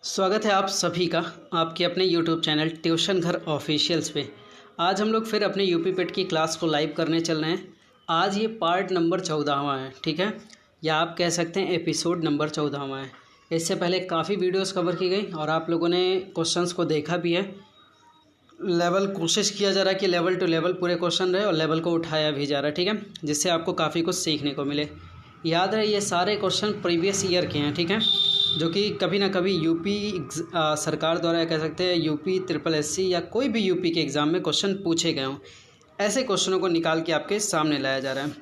स्वागत है आप सभी का आपके अपने YouTube चैनल ट्यूशन घर ऑफिशियल्स पे। आज हम लोग फिर अपने यूपी पेट की क्लास को लाइव करने चल रहे हैं। आज ये पार्ट नंबर 14वां है, ठीक है, या आप कह सकते हैं एपिसोड नंबर 14वां है। इससे पहले काफ़ी वीडियोस कवर की गई और आप लोगों ने क्वेश्चंस को देखा भी है। कोशिश किया जा रहा है कि लेवल टू लेवल पूरे क्वेश्चन रहे और लेवल को उठाया भी जा रहा है, ठीक है, जिससे आपको काफ़ी कुछ सीखने को मिले। याद रहे ये सारे क्वेश्चन प्रीवियस ईयर के हैं, ठीक है, जो कि कभी ना कभी यूपी सरकार द्वारा कह सकते हैं यूपी SSC या कोई भी यूपी के एग्ज़ाम में क्वेश्चन पूछे गए हों, ऐसे क्वेश्चनों को निकाल के आपके सामने लाया जा रहा है।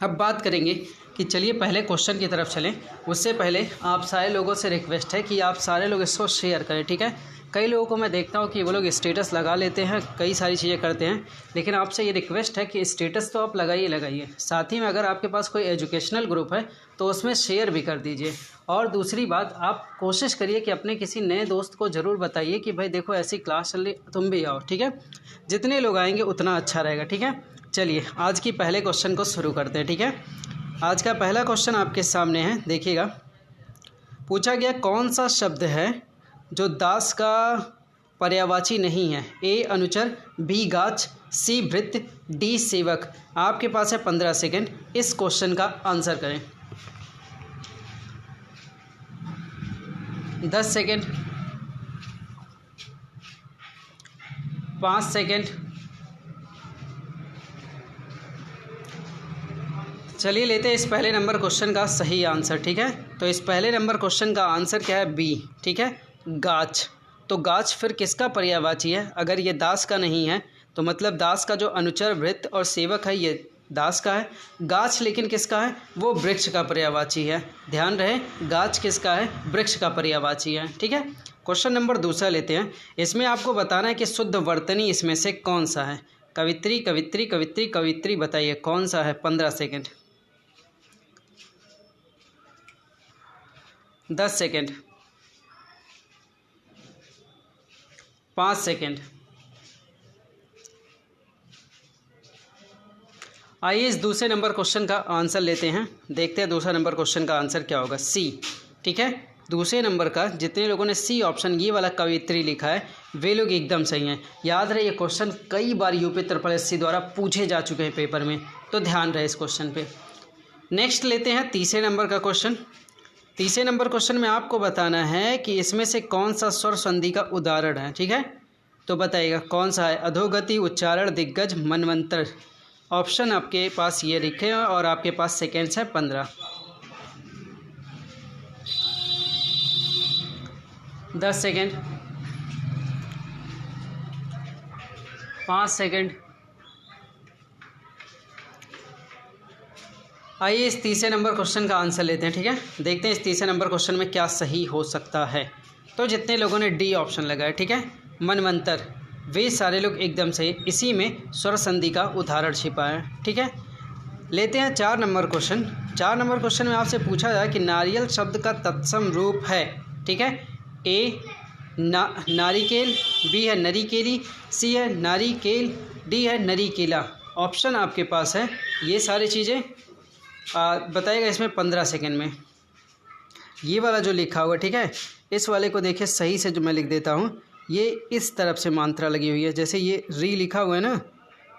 अब बात करेंगे कि चलिए पहले क्वेश्चन की तरफ चलें। उससे पहले आप सारे लोगों से रिक्वेस्ट है कि आप सारे लोग इसको शेयर करें, ठीक है। कई लोगों को मैं देखता हूँ कि वो लोग स्टेटस लगा लेते हैं, कई सारी चीज़ें करते हैं, लेकिन आपसे ये रिक्वेस्ट है कि स्टेटस तो आप लगाइए, साथ ही में अगर आपके पास कोई एजुकेशनल ग्रुप है तो उसमें शेयर भी कर दीजिए। और दूसरी बात, आप कोशिश करिए कि अपने किसी नए दोस्त को ज़रूर बताइए कि भाई देखो ऐसी क्लास चल रही, तुम भी आओ, ठीक है। जितने लोग आएंगे उतना अच्छा रहेगा, ठीक है। चलिए आज की पहले क्वेश्चन को शुरू करते हैं, ठीक है। आज का पहला क्वेश्चन आपके सामने है, देखिएगा। पूछा गया कौन सा शब्द है जो दास का पर्यायवाची नहीं है। ए अनुचर, बी गाछ, सी भृत्य, डी सेवक। आपके पास है 15 सेकेंड, इस क्वेश्चन का आंसर करें। 10 सेकेंड, 5 सेकेंड। चलिए लेते हैं इस पहले नंबर क्वेश्चन का सही आंसर, ठीक है। तो इस पहले नंबर क्वेश्चन का आंसर क्या है? बी, ठीक है, गाछ। तो गाछ फिर किसका पर्यायवाची है? अगर ये दास का नहीं है तो मतलब दास का जो अनुचर, भृत्य और सेवक है ये दास का है। गाछ लेकिन किसका है? वो वृक्ष का पर्यायवाची है। ध्यान रहे, गाछ किसका है? वृक्ष का पर्यायवाची है, ठीक है। क्वेश्चन नंबर दूसरा लेते हैं। इसमें आपको बताना है कि शुद्ध वर्तनी इसमें से कौन सा है। कवित्री, कवित्री, कवित्री, कवित्री, बताइए कौन सा है। 15 सेकेंड, 10 सेकेंड, 5 सेकेंड। आइए इस दूसरे नंबर क्वेश्चन का आंसर लेते हैं। देखते हैं दूसरा नंबर क्वेश्चन का आंसर क्या होगा। सी, ठीक है। दूसरे नंबर का जितने लोगों ने सी ऑप्शन ये वाला कवित्री लिखा है वे लोग एकदम सही हैं। याद रहे ये क्वेश्चन कई बार यूपी SSC द्वारा पूछे जा चुके हैं पेपर में, तो ध्यान रहे इस क्वेश्चन पे। नेक्स्ट लेते हैं तीसरे नंबर का क्वेश्चन। तीसरे नंबर क्वेश्चन में आपको बताना है कि इसमें से कौन सा स्वर संधि का उदाहरण है, ठीक है। तो बताइएगा कौन सा है। अधोगति, उच्चारण, दिग्गज, मनवंतर। ऑप्शन आपके पास ये लिखे हैं और आपके पास सेकेंड्स है 15, 10 सेकेंड, 5 सेकेंड। आइए इस तीसरे नंबर क्वेश्चन का आंसर लेते हैं, ठीक है। देखते हैं इस तीसरे नंबर क्वेश्चन में क्या सही हो सकता है। तो जितने लोगों ने डी ऑप्शन लगाया, ठीक है, मनवंतर, वे सारे लोग एकदम सही। इसी में स्वर संधि का उदाहरण छिपा है, ठीक है। लेते हैं 4 नंबर क्वेश्चन। 4 नंबर क्वेश्चन में आपसे पूछा जाए कि नारियल शब्द का तत्सम रूप है, ठीक है। ए नारिकेल, बी है नरीकेली, सी है नारिकेल, डी है नरीकेला। ऑप्शन आपके पास है ये सारी चीज़ें। बताइएगा इसमें 15 सेकेंड में। ये वाला जो लिखा हुआ, ठीक है, इस वाले को देखिए सही से, जो मैं लिख देता हूँ, ये इस तरफ से मात्रा लगी हुई है। जैसे ये री लिखा हुआ है ना,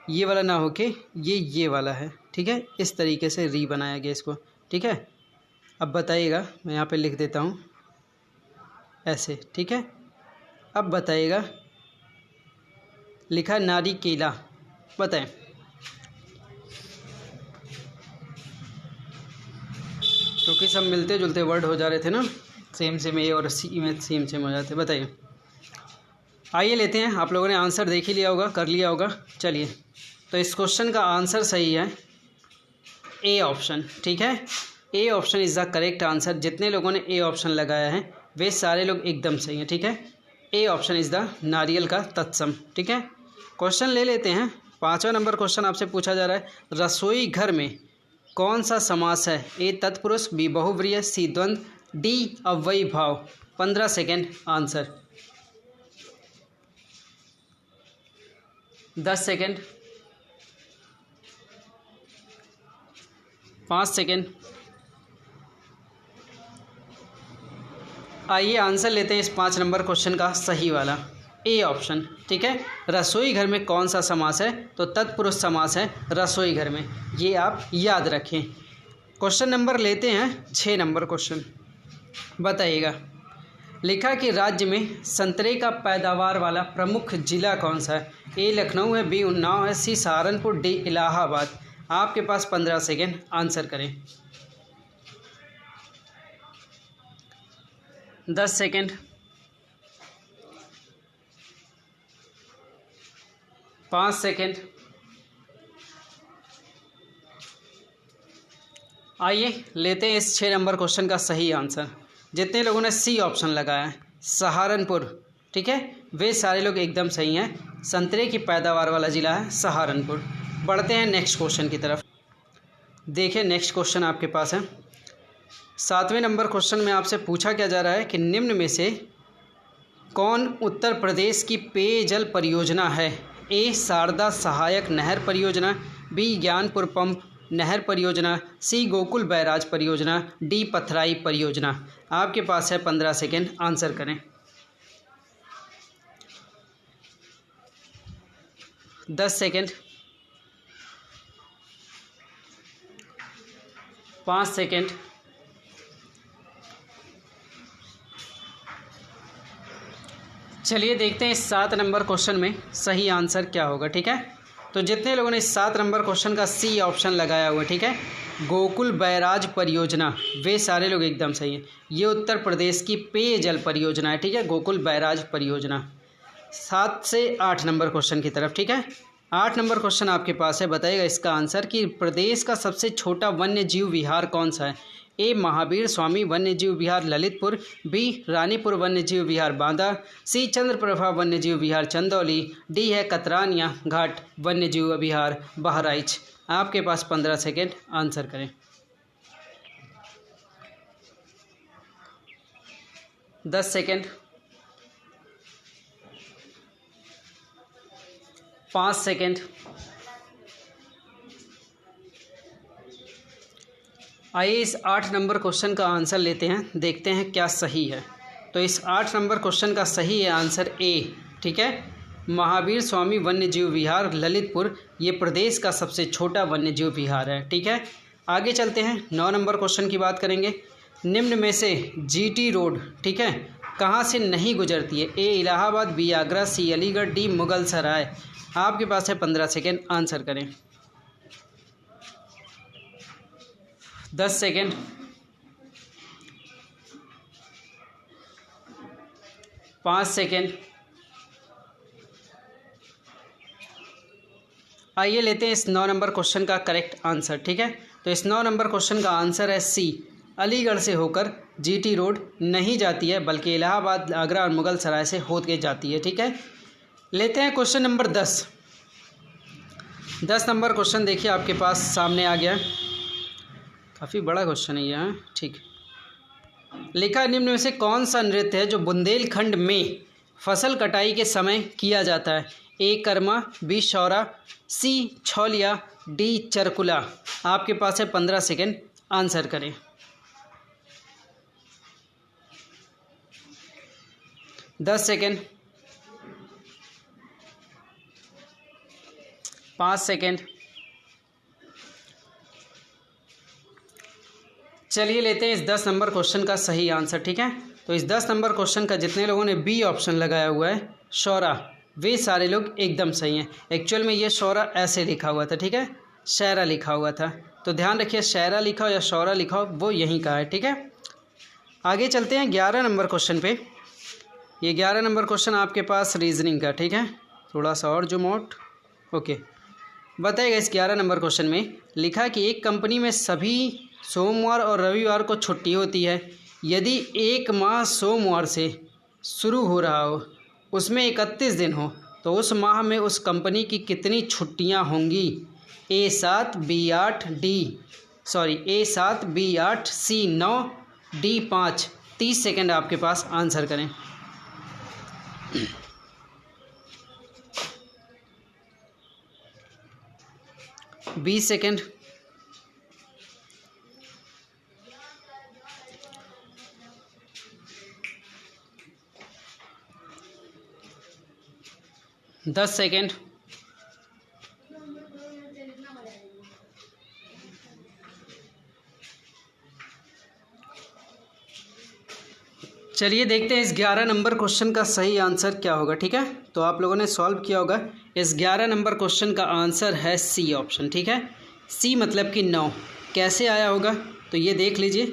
ये वाला ना होके ये वाला है, ठीक है। इस तरीके से री बनाया गया इसको, ठीक है। अब बताइएगा, मैं यहाँ पे लिख देता हूँ ऐसे, ठीक है। अब बताइएगा, लिखा नारिकेला, बताएं। क्योंकि सब मिलते जुलते वर्ड हो जा रहे थे ना, सेम ए और सी में सेम हो जाते। बताइए। आइए लेते हैं, आप लोगों ने आंसर देख ही लिया होगा, कर लिया होगा। चलिए, तो इस क्वेश्चन का आंसर सही है ए ऑप्शन, ठीक है। A option is the correct answer. जितने लोगों ने ए ऑप्शन लगाया है वे सारे लोग एकदम सही हैं, ठीक है। ए ऑप्शन इज़ द नारियल का तत्सम, ठीक है। क्वेश्चन ले लेते हैं। 5वां नंबर क्वेश्चन आपसे पूछा जा रहा है, रसोई घर में कौन सा समास है। ए तत्पुरुष, बी बहुव्रीहि, सी द्वंद्व, डी अव्ययी भाव। 15 सेकेंड, आंसर। 10 सेकेंड, 5 सेकेंड, आइए आंसर लेते हैं इस 5 नंबर क्वेश्चन का सही वाला, ए ऑप्शन। ठीक है, रसोई घर में कौन सा समास है? तो तत्पुरुष समास है रसोई घर में, ये आप याद रखें। क्वेश्चन नंबर लेते हैं 6 नंबर क्वेश्चन। बताइएगा, लिखा कि राज्य में संतरे का पैदावार वाला प्रमुख जिला कौन सा है? ए लखनऊ है, बी उन्नाव है, सी सहारनपुर, डी इलाहाबाद। आपके पास 15 सेकेंड, आंसर करें। 10 सेकेंड, 5 सेकेंड। आइए लेते हैं इस 6 नंबर क्वेश्चन का सही आंसर। जितने लोगों ने सी ऑप्शन लगाया है सहारनपुर, ठीक है, वे सारे लोग एकदम सही हैं। संतरे की पैदावार वाला ज़िला है सहारनपुर। बढ़ते हैं नेक्स्ट क्वेश्चन की तरफ। देखिए नेक्स्ट क्वेश्चन आपके पास है 7वें नंबर क्वेश्चन में आपसे पूछा क्या जा रहा है कि निम्न में से कौन उत्तर प्रदेश की पेयजल परियोजना है? ए शारदा सहायक नहर परियोजना, बी ज्ञानपुर पंप नहर परियोजना, सी गोकुल बैराज परियोजना, डी पथराई परियोजना। आपके पास है 15 सेकेंड, आंसर करें। 10 सेकेंड, 5 सेकेंड, चलिए देखते हैं इस 7 नंबर क्वेश्चन में सही आंसर क्या होगा। ठीक है, तो जितने लोगों ने इस 7 नंबर क्वेश्चन का सी ऑप्शन लगाया हुआ है, ठीक है, गोकुल बैराज परियोजना, वे सारे लोग एकदम सही हैं। ये उत्तर प्रदेश की पेयजल परियोजना है। ठीक है, गोकुल बैराज परियोजना। 7 से 8 नंबर क्वेश्चन की तरफ। ठीक है, 8 नंबर क्वेश्चन आपके पास है, बताइएगा इसका आंसर कि प्रदेश का सबसे छोटा वन्य जीव विहार कौन सा है? ए महावीर स्वामी वन्य जीव विहार ललितपुर, बी रानीपुर वन्य जीव विहार बांदा, सी चंद्रप्रभा वन्य जीव विहार चंदौली, डी है कतरानिया घाट वन्य जीव विहार बहराइच। आपके पास 15 सेकेंड, आंसर करें। 10 सेकेंड, 5 सेकेंड। आइए इस 8 नंबर क्वेश्चन का आंसर लेते हैं, देखते हैं क्या सही है। तो इस 8 नंबर क्वेश्चन का सही है आंसर ए। ठीक है, महावीर स्वामी वन्य जीव विहार ललितपुर ये प्रदेश का सबसे छोटा वन्य जीव विहार है। ठीक है, आगे चलते हैं 9 नंबर क्वेश्चन की बात करेंगे। निम्न में से जीटी रोड, ठीक है, कहाँ से नहीं गुजरती है? ए इलाहाबाद, बी आगरा, सी अलीगढ़, डी मुगल सराय। आपके पास है 15 सेकेंड, आंसर करें। 10 सेकेंड, 5 सेकेंड। आइए लेते हैं इस 9 नंबर क्वेश्चन का करेक्ट आंसर। ठीक है, तो इस 9 नंबर क्वेश्चन का आंसर है सी, अलीगढ़ से होकर जीटी रोड नहीं जाती है, बल्कि इलाहाबाद, आगरा और मुगल सराय से होकर जाती है। ठीक है, लेते हैं क्वेश्चन नंबर 10। 10 नंबर क्वेश्चन देखिए आपके पास सामने आ गया, काफ़ी बड़ा क्वेश्चन है ये। हाँ ठीक, लिखा निम्न में से कौन सा नृत्य है जो बुंदेलखंड में फसल कटाई के समय किया जाता है? ए कर्मा, बी शौरा, सी छौलिया, डी चरकुला। आपके पास है 15 सेकेंड, आंसर करें। 10 सेकेंड, 5 सेकेंड। चलिए लेते हैं इस 10 नंबर क्वेश्चन का सही आंसर। ठीक है, तो इस 10 नंबर क्वेश्चन का जितने लोगों ने बी ऑप्शन लगाया हुआ है शौरा, वे सारे लोग एकदम सही हैं। एक्चुअल में ये शौरा ऐसे लिखा हुआ था, ठीक है, शायरा लिखा हुआ था, तो ध्यान रखिए शायरा लिखा हो या शौरा लिखा हो वो यहीं का है। ठीक है, आगे चलते हैं 11 नंबर क्वेश्चन पे। ये 11 नंबर क्वेश्चन आपके पास रीजनिंग का, ठीक है, थोड़ा सा और जूम आउट। ओके, बताइएगा इस 11 नंबर क्वेश्चन में लिखा कि एक कंपनी में सभी सोमवार और रविवार को छुट्टी होती है। यदि एक माह सोमवार से शुरू हो रहा हो, उसमें 31 दिन हो, तो उस माह में उस कंपनी की कितनी छुट्टियां होंगी? ए 7, बी 8, ए 7, बी 8, सी 9, डी 5। 30 सेकेंड आपके पास, आंसर करें। 20 सेकेंड, 10 सेकेंड। चलिए देखते हैं इस 11 नंबर क्वेश्चन का सही आंसर क्या होगा। ठीक है, तो आप लोगों ने सॉल्व किया होगा। इस 11 नंबर क्वेश्चन का आंसर है सी ऑप्शन। ठीक है, सी मतलब कि 9। कैसे आया होगा तो ये देख लीजिए,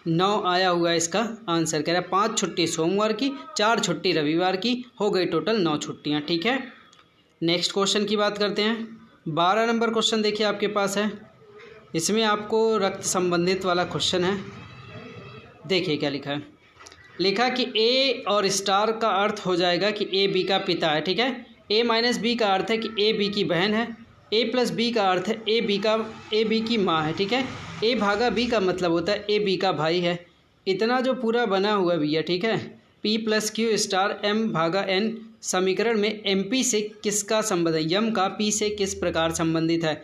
9 आया हुआ इसका आंसर। कह रहा है 5 छुट्टी सोमवार की, 4 छुट्टी रविवार की, हो गई टोटल 9 छुट्टियाँ। ठीक है, नेक्स्ट क्वेश्चन की बात करते हैं। 12 नंबर क्वेश्चन देखिए आपके पास है। इसमें आपको रक्त संबंधित वाला क्वेश्चन है। देखिए क्या लिखा है। लिखा कि ए और स्टार का अर्थ हो जाएगा कि ए बी का पिता है। ठीक है, ए माइनस बी का अर्थ है कि ए बी की बहन है। ए प्लस बी का अर्थ है ए बी की माँ है। ठीक है, ए भागा बी का मतलब होता है ए बी का भाई है। इतना जो पूरा बना हुआ भैया, ठीक है, p plus q star m भागा एन समीकरण में एम पी से किसका संबंध है, यम का पी से किस प्रकार संबंधित है।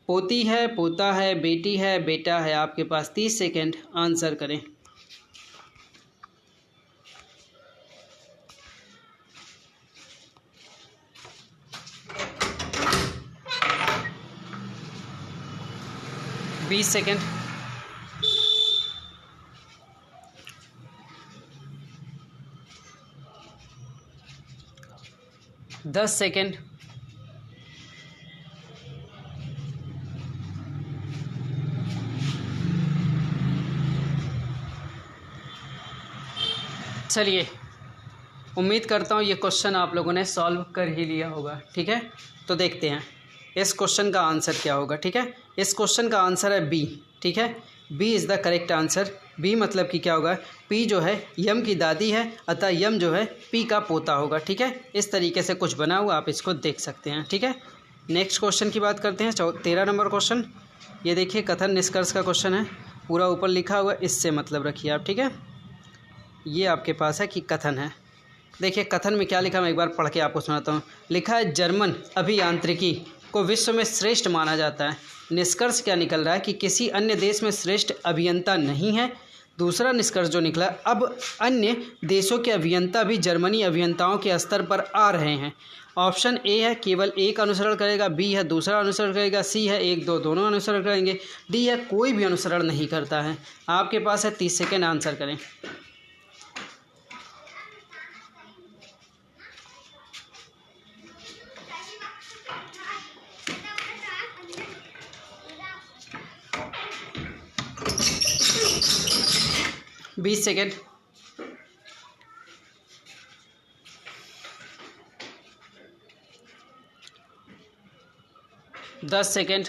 पोती है, पोता है, बेटी है, बेटा है। आपके पास 30 सेकेंड, आंसर करें। बीस सेकेंड। 10 सेकेंड। चलिए, उम्मीद करता हूँ ये क्वेश्चन आप लोगों ने सॉल्व कर ही लिया होगा। ठीक है, तो देखते हैं इस क्वेश्चन का आंसर क्या होगा। ठीक है, इस क्वेश्चन का आंसर है बी। ठीक है, b is the correct answer. B मतलब कि क्या होगा, पी जो है यम की दादी है, अतः यम जो है पी का पोता होगा। ठीक है, इस तरीके से कुछ बना हुआ आप इसको देख सकते हैं। ठीक है, नेक्स्ट क्वेश्चन की बात करते हैं। 13 नंबर क्वेश्चन। ये देखिए कथन निष्कर्ष का क्वेश्चन है, पूरा ऊपर लिखा हुआ, इससे मतलब रखिए आप। ठीक है, ये आपके पास है कि कथन है। देखिए कथन में क्या लिखा, मैं एक बार पढ़ के आपको सुनाता हूँ। लिखा है जर्मन अभियांत्रिकी को विश्व में श्रेष्ठ माना जाता है। निष्कर्ष क्या निकल रहा है कि किसी अन्य देश में श्रेष्ठ अभियंता नहीं है। दूसरा निष्कर्ष जो निकला, अब अन्य देशों के अभियंता भी जर्मनी अभियंताओं के स्तर पर आ रहे हैं। ऑप्शन ए है केवल एक अनुसरण करेगा, बी है दूसरा अनुसरण करेगा, सी है 1 2 दोनों अनुसरण करेंगे, डी है कोई भी अनुसरण नहीं करता है। आपके पास है 30 सेकेंड, आंसर करें। बीस सेकेंड। 10 सेकेंड।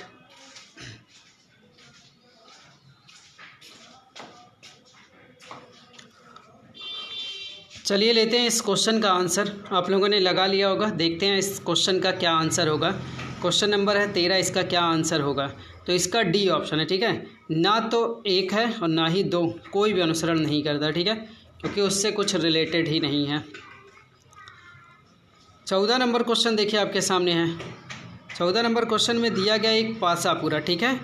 चलिए लेते हैं इस क्वेश्चन का आंसर। आप लोगों ने लगा लिया होगा, देखते हैं इस क्वेश्चन का क्या आंसर होगा। क्वेश्चन नंबर है 13, इसका क्या आंसर होगा। तो इसका डी ऑप्शन है। ठीक है, ना तो 1 है और ना ही 2, कोई भी अनुसरण नहीं करता। ठीक है, क्योंकि उससे कुछ रिलेटेड ही नहीं है। 14 नंबर क्वेश्चन देखिए आपके सामने है। 14 नंबर क्वेश्चन में दिया गया एक पासा पूरा। ठीक है,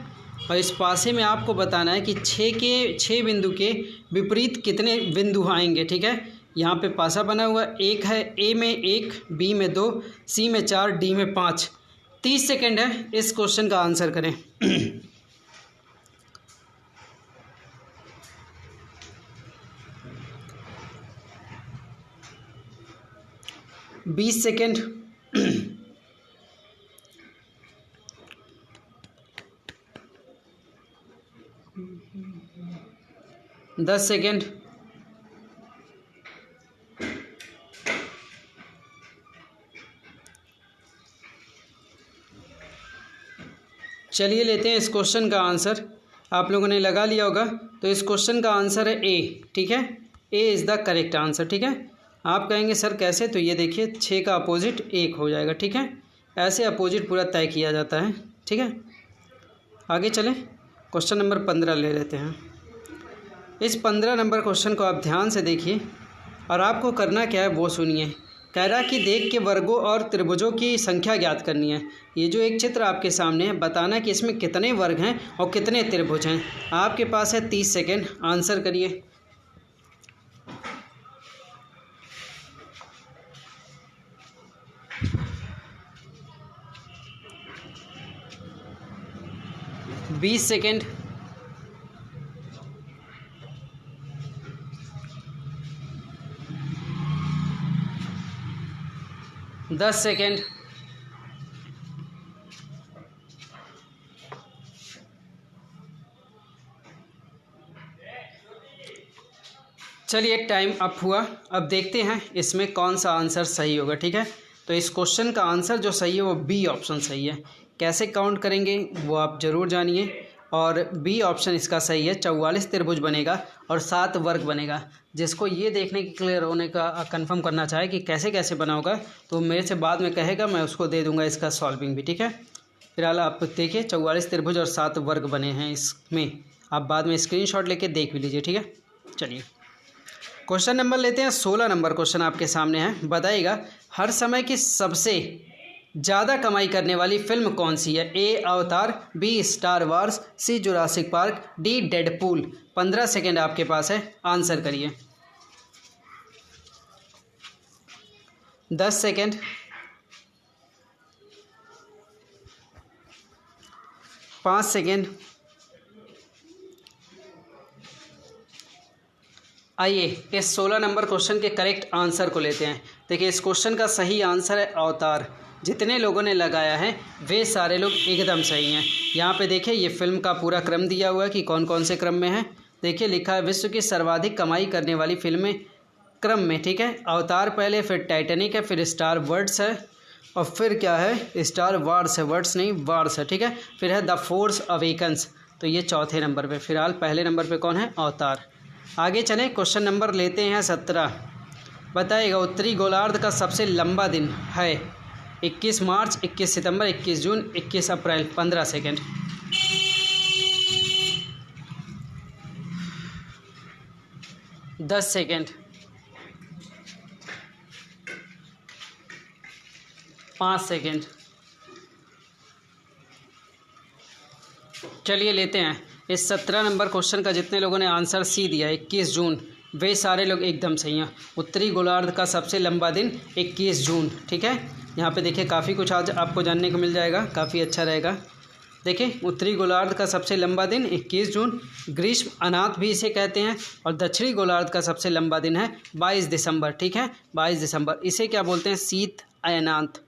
और इस पासे में आपको बताना है कि 6 बिंदु के विपरीत कितने बिंदु आएंगे। ठीक है, यहाँ पे पासा बना हुआ, एक है, ए में 1, बी में 2, सी में 4, डी में 5। 30 सेकेंड है, इस क्वेश्चन का आंसर करें। 20 सेकेंड। 10 सेकेंड। चलिए लेते हैं इस क्वेश्चन का आंसर। आप लोगों ने लगा लिया होगा, तो इस क्वेश्चन का आंसर है ए। ठीक है, A is the correct answer. ठीक है, आप कहेंगे सर कैसे, तो ये देखिए 6 का अपोजिट 1 हो जाएगा। ठीक है, ऐसे अपोजिट पूरा तय किया जाता है। ठीक है, आगे चलें, क्वेश्चन नंबर 15 ले लेते हैं। इस 15 नंबर क्वेश्चन को आप ध्यान से देखिए और आपको करना क्या है वो सुनिए। कह रहा कि देख के वर्गों और त्रिभुजों की संख्या ज्ञात करनी है। ये जो एक चित्र आपके सामने है, बताना कि इसमें कितने वर्ग हैं और कितने त्रिभुज हैं। आपके पास है 30 सेकेंड, आंसर करिए। 20 सेकेंड, 10 सेकेंड, 'चलिए टाइम अप हुआ। अब देखते हैं इसमें कौन सा आंसर सही होगा। ठीक है, तो इस क्वेश्चन का आंसर जो सही है वो बी ऑप्शन सही है। कैसे काउंट करेंगे वो आप ज़रूर जानिए। और बी ऑप्शन इसका सही है। 44 त्रिभुज बनेगा और 7 वर्ग बनेगा। जिसको ये देखने की क्लियर होने का कंफर्म करना चाहे कि कैसे कैसे बना होगा तो मेरे से बाद में कहेगा, मैं उसको दे दूंगा इसका सॉल्विंग भी। ठीक है, फिलहाल आप देखिए 44 त्रिभुज और 7 वर्ग बने हैं इसमें। आप बाद में स्क्रीनशॉट लेके देख भी लीजिए। ठीक है, चलिए क्वेश्चन नंबर लेते हैं। 16 नंबर क्वेश्चन आपके सामने है। बताइएगा हर समय की सबसे ज़्यादा कमाई करने वाली फिल्म कौन सी है? A Avatar, B Star Wars, C Jurassic Park, D Deadpool. 15 second आपके पास है, आंसर करिए। 10 सेकेंड, 5 सेकेंड। आइए इस 16 नंबर क्वेश्चन के करेक्ट आंसर को लेते हैं। देखिए इस क्वेश्चन का सही आंसर है अवतार। जितने लोगों ने लगाया है वे सारे लोग एकदम सही हैं। यहाँ पे देखिए ये फिल्म का पूरा क्रम दिया हुआ है कि कौन कौन से क्रम में है। देखिए लिखा है विश्व की सर्वाधिक कमाई करने वाली फिल्में क्रम में। ठीक है, अवतार पहले, फिर टाइटैनिक है, फिर स्टार वर्ड्स है और फिर क्या है, स्टार वार्स है, वर्ड्स नहीं वार्स है। ठीक है, फिर है द फोर्स अवेकन्स, तो ये चौथे नंबर पे। फिलहाल पहले नंबर पे कौन है, अवतार। आगे चलें, क्वेश्चन नंबर लेते हैं 17। बताइएगा उत्तरी गोलार्ध का सबसे लंबा दिन है? 21 मार्च, 21 सितंबर, 21 जून, 21 अप्रैल। 15 सेकेंड, 10 सेकेंड, 5 सेकेंड। चलिए लेते हैं इस 17 नंबर क्वेश्चन का। जितने लोगों ने आंसर सी दिया 21 जून, वे सारे लोग एकदम सही हैं। उत्तरी गोलार्ध का सबसे लंबा दिन 21 जून। ठीक है, यहाँ पे देखिए काफ़ी कुछ आज आपको जानने को मिल जाएगा, काफ़ी अच्छा रहेगा। देखिए उत्तरी गोलार्ध का सबसे लंबा दिन 21 जून, ग्रीष्म अनाथ भी इसे कहते हैं। और दक्षिणी गोलार्ध का सबसे लंबा दिन है 22 दिसंबर। ठीक है, 22 दिसंबर, इसे क्या बोलते हैं, शीत अयनांत।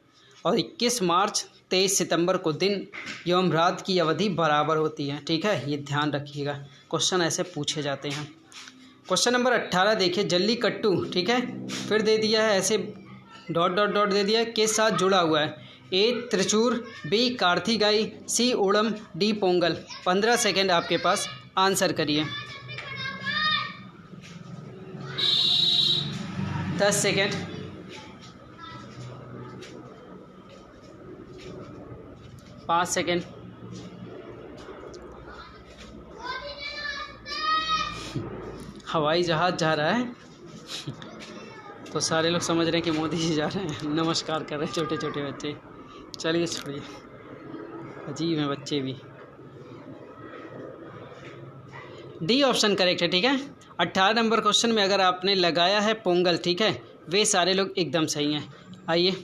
और 21 मार्च 23 सितंबर को दिन एवं रात की अवधि बराबर होती है। ठीक है, ये ध्यान रखिएगा, क्वेश्चन ऐसे पूछे जाते हैं। क्वेश्चन नंबर 18 देखिए, जल्लीकट्टू। ठीक है, फिर दे दिया है ऐसे डॉट डॉट डॉट दे दिया है, के साथ जुड़ा हुआ है। ए त्रिचूर, बी कार्थिगाई, सी ओणम, डी पोंगल। 15 सेकेंड आपके पास, आंसर करिए। 10 सेकेंड, 5 सेकेंड, हवाई जहाज़ जा रहा है तो सारे लोग समझ रहे हैं कि मोदी जी जा रहे हैं, नमस्कार कर रहे हैं छोटे छोटे बच्चे। चलिए छोड़िए, अजीब हैं बच्चे भी। डी ऑप्शन करेक्ट है। ठीक है, 18 नंबर क्वेश्चन में अगर आपने लगाया है पोंगल, ठीक है, वे सारे लोग एकदम सही हैं। आइए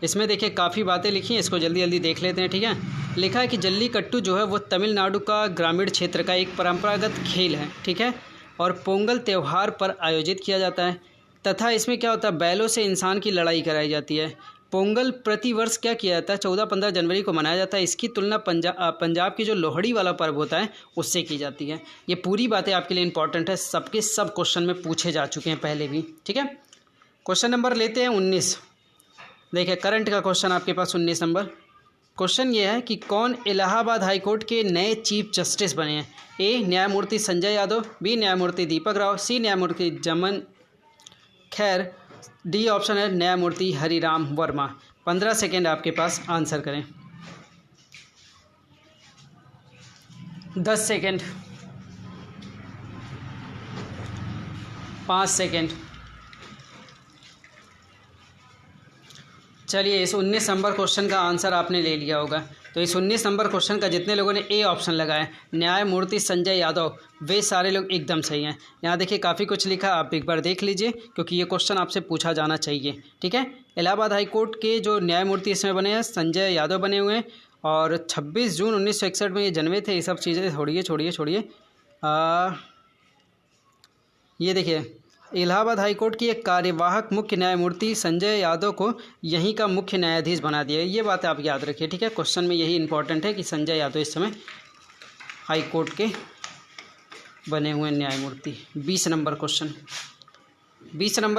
इसमें देखिए काफ़ी बातें लिखी हैं, इसको जल्दी जल्दी देख लेते हैं। ठीक है, लिखा है कि जल्लीकट्टू जो है वो तमिलनाडु का ग्रामीण क्षेत्र का एक परंपरागत खेल है। ठीक है, और पोंगल त्यौहार पर आयोजित किया जाता है तथा इसमें क्या होता है, बैलों से इंसान की लड़ाई कराई जाती है। पोंगल प्रतिवर्ष क्या किया जाता है, 14-15 जनवरी को मनाया जाता है। इसकी तुलना पंजाब की जो लोहड़ी वाला पर्व होता है उससे की जाती है। ये पूरी बातें आपके लिए इंपॉर्टेंट है, सबके सब क्वेश्चन में पूछे जा चुके हैं पहले भी। ठीक है, क्वेश्चन नंबर लेते हैं 19। देखिए करंट का क्वेश्चन आपके पास 19 नंबर क्वेश्चन ये है कि कौन इलाहाबाद हाईकोर्ट के नए चीफ जस्टिस बने हैं? ए न्यायमूर्ति संजय यादव, बी न्यायमूर्ति दीपक राव, सी न्यायमूर्ति जमन खैर, डी ऑप्शन है न्यायमूर्ति हरिराम वर्मा। 15 सेकेंड आपके पास, आंसर करें। 10 सेकेंड, 5 सेकेंड। चलिए इस 19 नंबर क्वेश्चन का आंसर आपने ले लिया होगा। तो इस 19 नंबर क्वेश्चन का जितने लोगों ने ए ऑप्शन लगाया, न्यायमूर्ति संजय यादव, वे सारे लोग एकदम सही हैं। यहाँ देखिए काफ़ी कुछ लिखा, आप एक बार देख लीजिए क्योंकि ये क्वेश्चन आपसे पूछा जाना चाहिए। ठीक है, इलाहाबाद हाई कोर्ट के जो न्यायमूर्ति इसमें बने हैं संजय यादव बने हुए हैं और 26 जून 1961 में ये जन्मे थे। ये सब चीज़ें छोड़िए। ये देखिए, इलाहाबाद हाई कोर्ट की एक कार्यवाहक मुख्य न्यायमूर्ति संजय यादव को यहीं का मुख्य न्यायाधीश बना दिया। ये बात आप याद रखिए, ठीक है। क्वेश्चन में यही इंपॉर्टेंट है कि संजय यादव इस समय हाई कोर्ट के बने हुए न्यायमूर्ति। 20 नंबर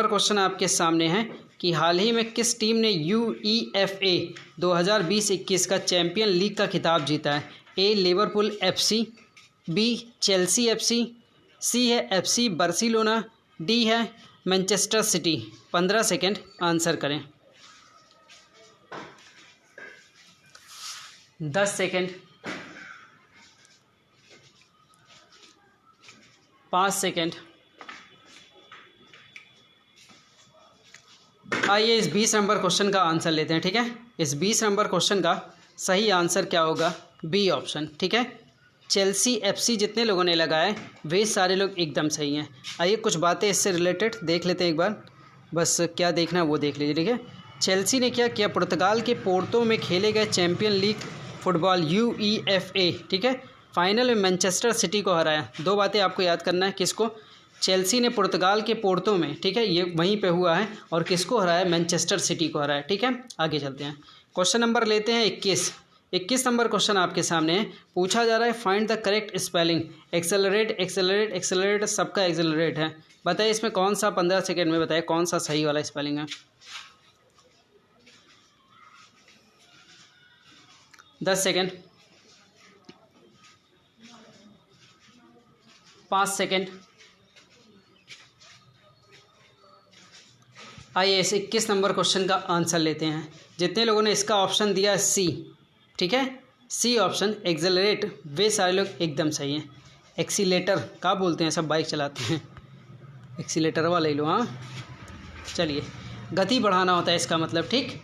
क्वेश्चन आपके सामने है कि हाल ही में किस टीम ने UEFA 2020-21 का चैंपियन लीग का खिताब जीता है? A Liverpool FC, B Chelsea FC, C है FC बार्सिलोना, डी है मैनचेस्टर सिटी। 15 सेकेंड आंसर करें। 10 सेकेंड, 5 सेकेंड। आइए इस 20 नंबर क्वेश्चन का आंसर लेते हैं, ठीक है। इस 20 नंबर क्वेश्चन का सही आंसर क्या होगा? बी ऑप्शन, ठीक है। चेल्सी FC जितने लोगों ने लगाए वे सारे लोग एकदम सही हैं। आइए कुछ बातें इससे रिलेटेड देख लेते हैं एक बार, बस क्या देखना है वो देख लीजिए, ठीक है। चेल्सी ने क्या किया? पुर्तगाल के पोर्तो में खेले गए चैंपियन लीग फुटबॉल UEFA, ठीक है, फाइनल में मैनचेस्टर सिटी को हराया। 2 बातें आपको याद करना है। किसको? चेल्सी ने पुर्तगाल के पोर्तो में, ठीक है, ये वहीं पे हुआ है, और किसको हराया? मैनचेस्टर सिटी को हराया, ठीक है। आगे चलते हैं, क्वेश्चन नंबर लेते हैं 21 नंबर क्वेश्चन आपके सामने है। पूछा जा रहा है find the correct spelling. Accelerate सबका एक्सेलरेट है। बताइए इसमें कौन सा, 15 सेकेंड में बताइए कौन सा सही वाला स्पेलिंग है। 10 सेकेंड, 5 सेकेंड। आइए इस 21 नंबर क्वेश्चन का आंसर लेते हैं। जितने लोगों ने इसका ऑप्शन दिया है सी, ठीक है, सी ऑप्शन एक्सेलरेट, वे सारे लोग एकदम सही हैं। एक्सीलेटर का बोलते हैं, सब बाइक चलाते हैं, एक्सीलेटर वाला ले लो। हाँ चलिए, गति बढ़ाना होता है इसका मतलब, ठीक।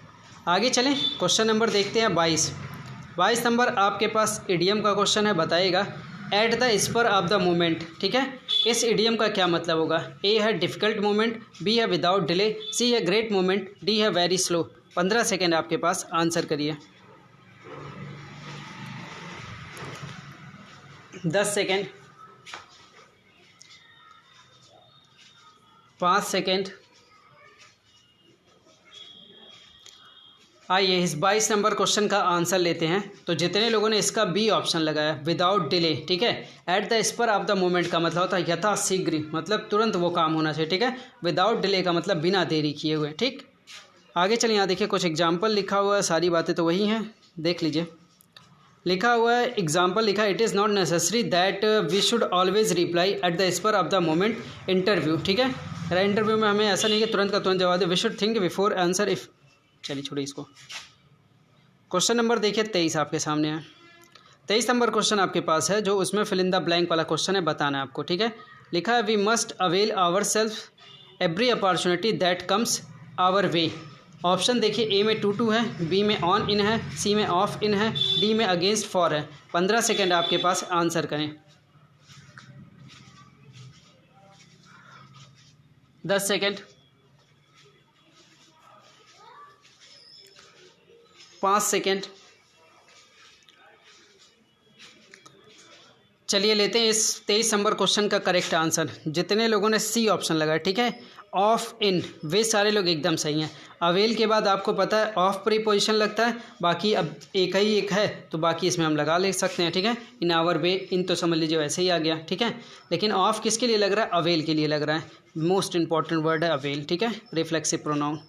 आगे चलें, क्वेश्चन नंबर देखते हैं 22 नंबर आपके पास इडियम का क्वेश्चन है। बताइएगा at the spur of the moment, ठीक है, इस इडियम का क्या मतलब होगा? ए है डिफ़िकल्ट मोमेंट, बी है विदाउट डिले, सी है ग्रेट मोमेंट, डी है वेरी स्लो। 15 सेकेंड आपके पास, आंसर करिए। 10 सेकेंड, 5 सेकेंड। आइए इस 22 नंबर क्वेश्चन का आंसर लेते हैं। तो जितने लोगों ने इसका बी ऑप्शन लगाया विदाउट डिले, ठीक है, at the spur of the moment का मतलब होता है यथाशीघ्र, मतलब तुरंत वो काम होना चाहिए, ठीक है। विदाउट डिले का मतलब बिना देरी किए हुए, ठीक। आगे चलिए, यहाँ देखिए कुछ एग्जाम्पल लिखा हुआ है, सारी बातें तो वही हैं, देख लीजिए। लिखा हुआ है, एग्जाम्पल लिखा है, it is not necessary that we should always reply at the spur of the moment interview, ठीक है। इंटरव्यू में हमें ऐसा नहीं कि तुरंत का तुरंत जवाब दे, we should think before answer if. चलिए छोड़िए इसको। क्वेश्चन नंबर देखिए 23 आपके सामने है। 23 नंबर क्वेश्चन आपके पास है, जो उसमें फिल इन द ब्लैंक वाला क्वेश्चन है, बताना है आपको, ठीक है। लिखा है we must avail our self every opportunity that comes our way. Option देखिए, ए में टू है, बी में ऑन इन है, सी में ऑफ इन है, डी में अगेंस्ट फॉर है। 15 सेकेंड आपके पास, आंसर करें। 10 सेकेंड, 5 सेकेंड। चलिए लेते हैं इस 23 नंबर क्वेश्चन का करेक्ट आंसर। जितने लोगों ने सी ऑप्शन लगाया, ठीक है, ऑफ इन, वे सारे लोग एकदम सही हैं। अवेल के बाद आपको पता है ऑफ प्रीपोजिशन लगता है, बाकी अब एक है तो बाकी इसमें हम लगा ले सकते हैं, ठीक है। इन आवर वे, इन तो समझ लीजिए वैसे ही आ गया, ठीक है। लेकिन ऑफ किसके लिए लग रहा है? अवेल के लिए लग रहा है। मोस्ट इंपॉर्टेंट वर्ड है अवेल, ठीक है, रिफ्लेक्सिव प्रोनाउन।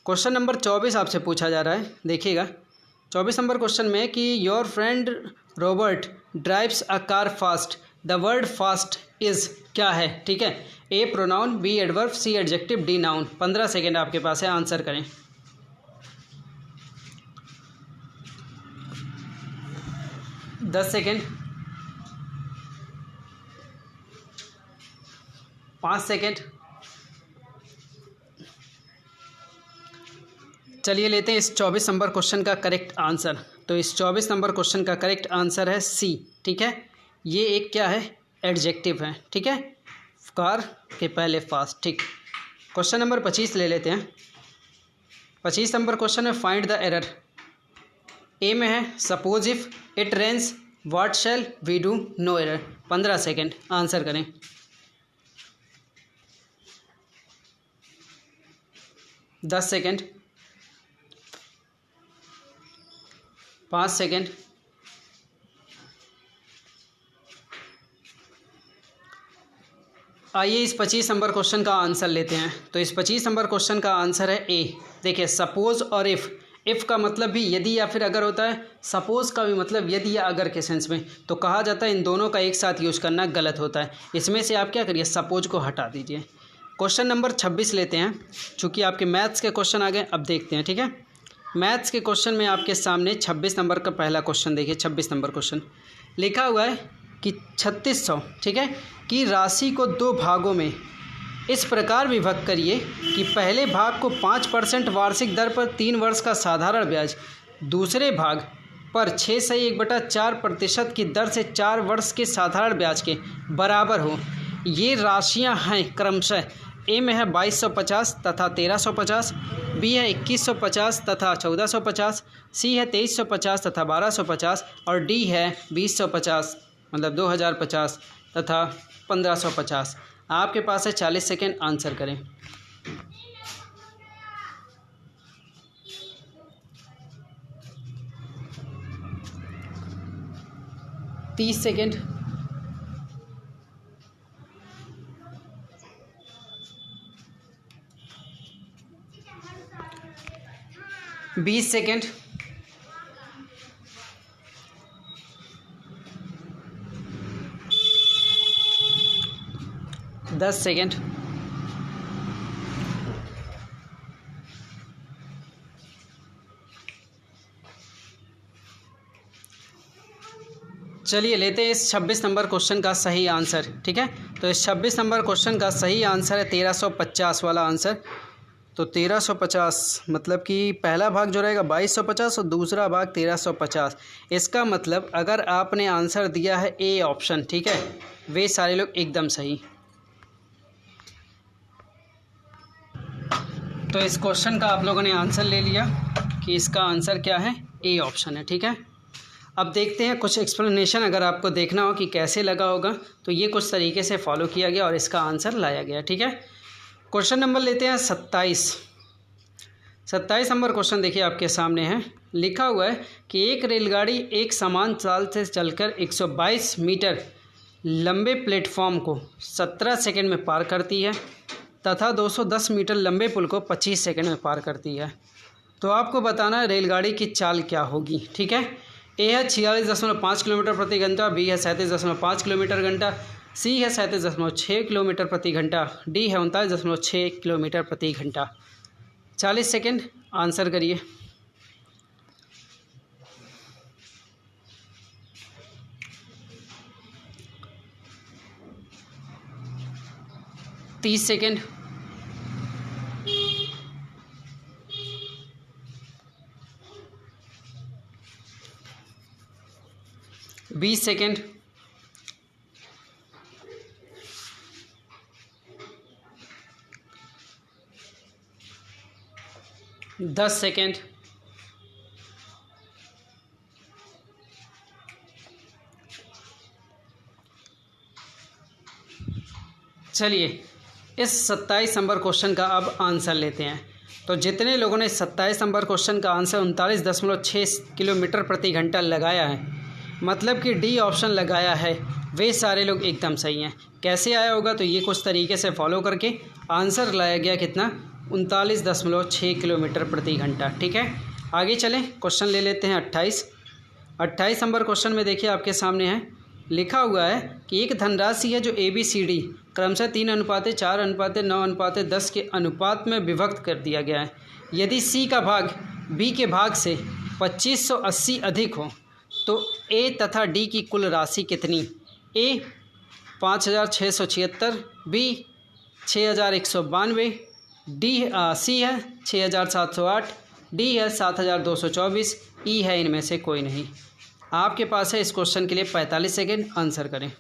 क्वेश्चन नंबर 24 आपसे पूछा जा रहा है, देखिएगा। 24 नंबर क्वेश्चन में कि your friend Robert drives a car fast, the word fast is क्या है, ठीक है। ए प्रोनाउन, बी एडवर्ब, सी एडजेक्टिव, डी नाउन। 15 सेकेंड आपके पास है, आंसर करें। 10 सेकेंड, 5 सेकेंड। चलिए लेते हैं इस 24 नंबर क्वेश्चन का करेक्ट आंसर। तो इस 24 नंबर क्वेश्चन का करेक्ट आंसर है सी, ठीक है। ये एक क्या है? एडजेक्टिव है, ठीक है, कार के पहले फास्ट, ठीक। क्वेश्चन नंबर 25 ले लेते हैं। 25 नंबर क्वेश्चन है फाइंड द एरर। ए में है suppose if it rains what shall we do, no error. 15 second, answer करें। 10 सेकेंड, 5 सेकेंड, आइए इस 25 नंबर क्वेश्चन का आंसर लेते हैं। तो इस 25 नंबर क्वेश्चन का आंसर है ए। देखिए सपोज और इफ़ का मतलब भी यदि या फिर अगर होता है, सपोज का भी मतलब यदि या अगर के सेंस में। तो कहा जाता है इन दोनों का एक साथ यूज करना गलत होता है। इसमें से आप क्या करिए, सपोज को हटा दीजिए। क्वेश्चन नंबर 26 लेते हैं। चूँकि आपके मैथ्स के क्वेश्चन आ गए, अब देखते हैं, ठीक है। मैथ्स के क्वेश्चन में आपके सामने 26 नंबर का पहला क्वेश्चन देखिए। 26 नंबर क्वेश्चन लिखा हुआ है कि 3600, ठीक है, की राशि को 2 भागों में इस प्रकार विभक्त करिए कि पहले भाग को 5% वार्षिक दर पर 3 वर्ष का साधारण ब्याज, दूसरे भाग पर 6/1/4% की दर से 4 वर्ष के साधारण ब्याज के बराबर हो। ये राशियां हैं क्रमशः ए में है 2250 तथा 1350, बी है 2150 तथा 1450, सी है 2350 तथा 1250 और डी है 2050 मतलब 2050 तथा 1550। आपके पास है 40 सेकेंड, आंसर करें। 30 सेकेंड, 20 सेकेंड, 10 सेकेंड, चलिए लेते हैं इस 26 नंबर क्वेश्चन का सही आंसर, ठीक है। तो इस 26 नंबर क्वेश्चन का सही आंसर है 1350 वाला आंसर। तो 1350 मतलब कि पहला भाग जो रहेगा 2250 और दूसरा भाग 1350। इसका मतलब अगर आपने आंसर दिया है ए ऑप्शन, ठीक है, वे सारे लोग एकदम सही। तो इस क्वेश्चन का आप लोगों ने आंसर ले लिया कि इसका आंसर क्या है, ए ऑप्शन है, ठीक है। अब देखते हैं कुछ एक्सप्लेनेशन अगर आपको देखना हो कि कैसे लगा होगा, तो ये कुछ तरीके से फॉलो किया गया और इसका आंसर लाया गया, ठीक है। क्वेश्चन नंबर लेते हैं 27। 27 नंबर क्वेश्चन देखिए आपके सामने है। लिखा हुआ है कि एक रेलगाड़ी एक समान चाल से चलकर 122 मीटर लंबे प्लेटफॉर्म को 17 सेकंड में पार करती है तथा 210 मीटर लंबे पुल को 25 सेकंड में पार करती है। तो आपको बताना है रेलगाड़ी की चाल क्या होगी, ठीक है। ए है 46.5 किलोमीटर प्रति घंटा, बी है 37.5 किलोमीटर घंटा, सी है 37.6 किलोमीटर प्रति घंटा, डी है 39.6 किलोमीटर प्रति घंटा। 40 सेकेंड, आंसर करिए। तीस सेकेंड, 20 सेकेंड, 10 सेकेंड, चलिए इस 27 नंबर क्वेश्चन का अब आंसर लेते हैं। तो जितने लोगों ने 27 नंबर क्वेश्चन का आंसर 39.6 किलोमीटर प्रति घंटा लगाया है, मतलब कि डी ऑप्शन लगाया है, वे सारे लोग एकदम सही हैं। कैसे आया होगा, तो ये कुछ तरीके से फॉलो करके आंसर लाया गया कितना, 39.6 किलोमीटर प्रति घंटा, ठीक है। आगे चलें, क्वेश्चन ले लेते हैं 28 नंबर क्वेश्चन में देखिए आपके सामने है। लिखा हुआ है कि एक धनराशि है जो ABCD क्रमशः 3:4:9:10 के अनुपात में विभक्त कर दिया गया है। यदि C का भाग B के भाग से 2580 अधिक हो तो A तथा D की कुल राशि कितनी। A 5676, B 6192, C है 6708, D है 7224, E है इनमें से कोई नहीं। आपके पास है इस क्वेश्चन के लिए 45 सेकेंड, आंसर करें।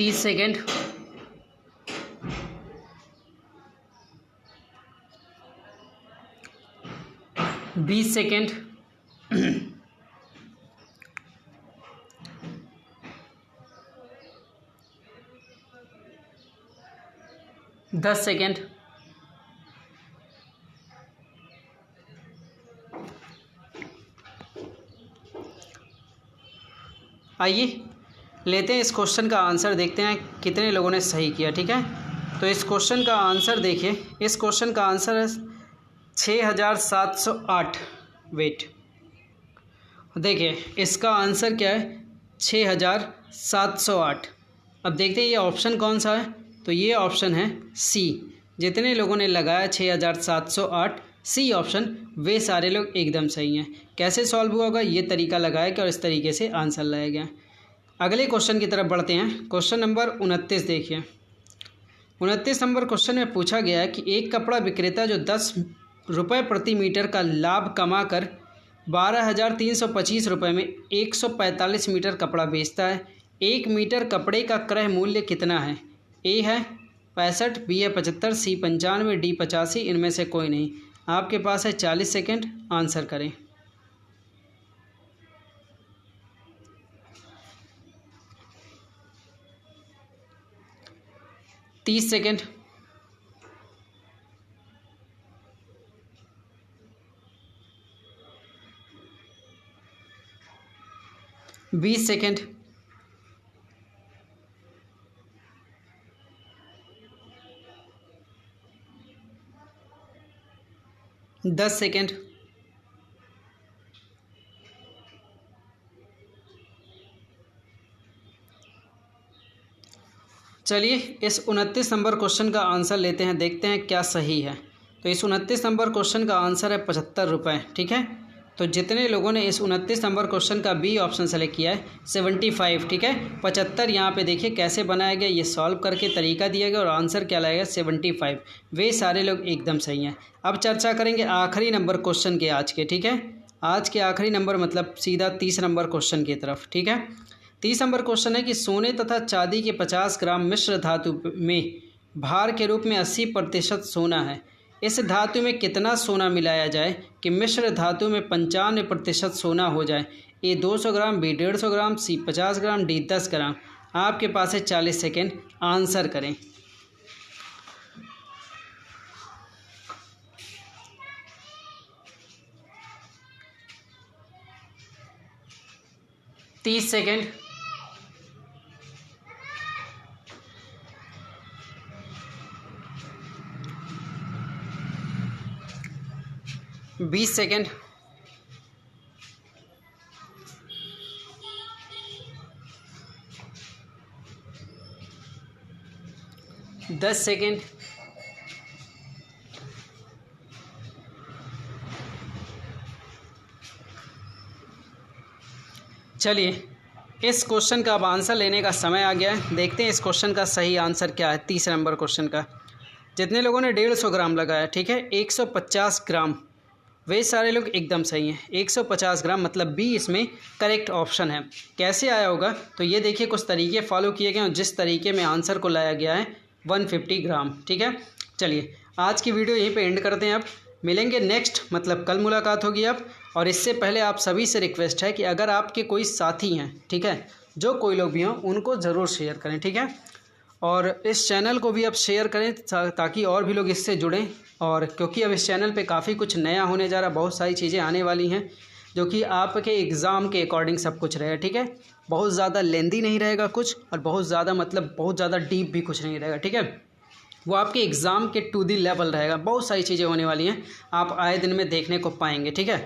30 सेकेंड, 20 सेकेंड, 10 सेकेंड, आइए लेते हैं इस क्वेश्चन का आंसर, देखते हैं कितने लोगों ने सही किया। ठीक है, तो इस क्वेश्चन का आंसर देखिए, इस क्वेश्चन का आंसर है 6708। वेट, देखिए इसका आंसर क्या है, 6708। अब देखते हैं ये ऑप्शन कौन सा है, तो ये ऑप्शन है सी। जितने लोगों ने लगाया 6708 सी ऑप्शन, वे सारे लोग एकदम सही हैं। कैसे सॉल्व हुआ होगा, ये तरीका लगाया गया और इस तरीके से आंसर लाया गया। अगले क्वेश्चन की तरफ बढ़ते हैं। क्वेश्चन नंबर 29 देखिए। 29 नंबर क्वेश्चन में पूछा गया है कि एक कपड़ा विक्रेता जो 10 रुपये प्रति मीटर का लाभ कमाकर 12,325 रुपये में 145 मीटर कपड़ा बेचता है, 1 मीटर कपड़े का क्रय मूल्य कितना है? ए है 65, बी है 75, सी 95, डी 85, इनमें से कोई नहीं। आपके पास है 40 सेकेंड, आंसर करें। तीस सेकेंड, 20 सेकेंड, 10 सेकेंड, चलिए इस 29 नंबर क्वेश्चन का आंसर लेते हैं, देखते हैं क्या सही है। तो इस 29 नंबर क्वेश्चन का आंसर है 75 रुपये। ठीक है, तो जितने लोगों ने इस 29 नंबर क्वेश्चन का बी ऑप्शन सेलेक्ट किया है 75। ठीक है, 75 यहाँ पे देखिए कैसे बनाया गया, ये सॉल्व करके तरीका दिया गया और आंसर क्या लाएगा 75। वे सारे लोग एकदम सही हैं। अब चर्चा करेंगे आखिरी नंबर क्वेश्चन के आज के। ठीक है, आज के आखिरी नंबर मतलब सीधा 30 नंबर क्वेश्चन की तरफ। ठीक है, 30 नंबर क्वेश्चन है कि सोने तथा चांदी के 50 ग्राम मिश्र धातु में भार के रूप में 80% सोना है। इस धातु में कितना सोना मिलाया जाए कि मिश्र धातु में 95% सोना हो जाए? ए 200 ग्राम, बी 150 ग्राम, सी 50 ग्राम, डी 10 ग्राम। आपके पास है 40 सेकेंड, आंसर करें। तीस सेकेंड, 20 सेकेंड, 10 सेकेंड, चलिए इस क्वेश्चन का अब आंसर लेने का समय आ गया है। देखते हैं इस क्वेश्चन का सही आंसर क्या है। 30 नंबर क्वेश्चन का जितने लोगों ने 150 ग्राम लगाया, ठीक है, 150 ग्राम, वे सारे लोग एकदम सही हैं। 150 ग्राम मतलब बी इसमें करेक्ट ऑप्शन है। कैसे आया होगा, तो ये देखिए कुछ तरीके फॉलो किए गए और जिस तरीके में आंसर को लाया गया है 150 ग्राम। ठीक है, चलिए आज की वीडियो यहीं पे एंड करते हैं। अब मिलेंगे नेक्स्ट, मतलब कल मुलाकात होगी अब। और इससे पहले आप सभी से रिक्वेस्ट है कि अगर आपके कोई साथी हैं, ठीक है, जो कोई लोग भी हों, उनको ज़रूर शेयर करें। ठीक है, और इस चैनल को भी आप शेयर करें ताकि और भी लोग इससे जुड़ें। और क्योंकि अब इस चैनल पे काफ़ी कुछ नया होने जा रहा है, बहुत सारी चीज़ें आने वाली हैं जो कि आपके एग्ज़ाम के अकॉर्डिंग सब कुछ रहेगा। ठीक है, बहुत ज़्यादा लेंदी नहीं रहेगा कुछ, और बहुत ज़्यादा मतलब बहुत ज़्यादा डीप भी कुछ नहीं रहेगा। ठीक है, वो आपके एग्ज़ाम के टू दी लेवल रहेगा। बहुत सारी चीज़ें होने वाली हैं, आप आए दिन में देखने को पाएंगे। ठीक है,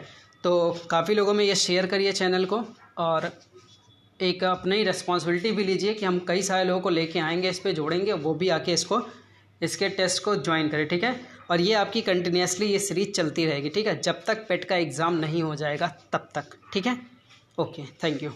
तो काफ़ी लोगों में ये शेयर करिए चैनल को, और एक अपनी रिस्पॉन्सिबिलिटी भी लीजिए कि हम कई सारे लोगों को लेके आएंगे, इस पे जोड़ेंगे, वो भी आके इसके टेस्ट को ज्वाइन करें। ठीक है, और ये आपकी कंटिन्यूसली ये सीरीज चलती रहेगी। ठीक है, जब तक पेट का एग्ज़ाम नहीं हो जाएगा तब तक। ठीक है, ओके, थैंक यू।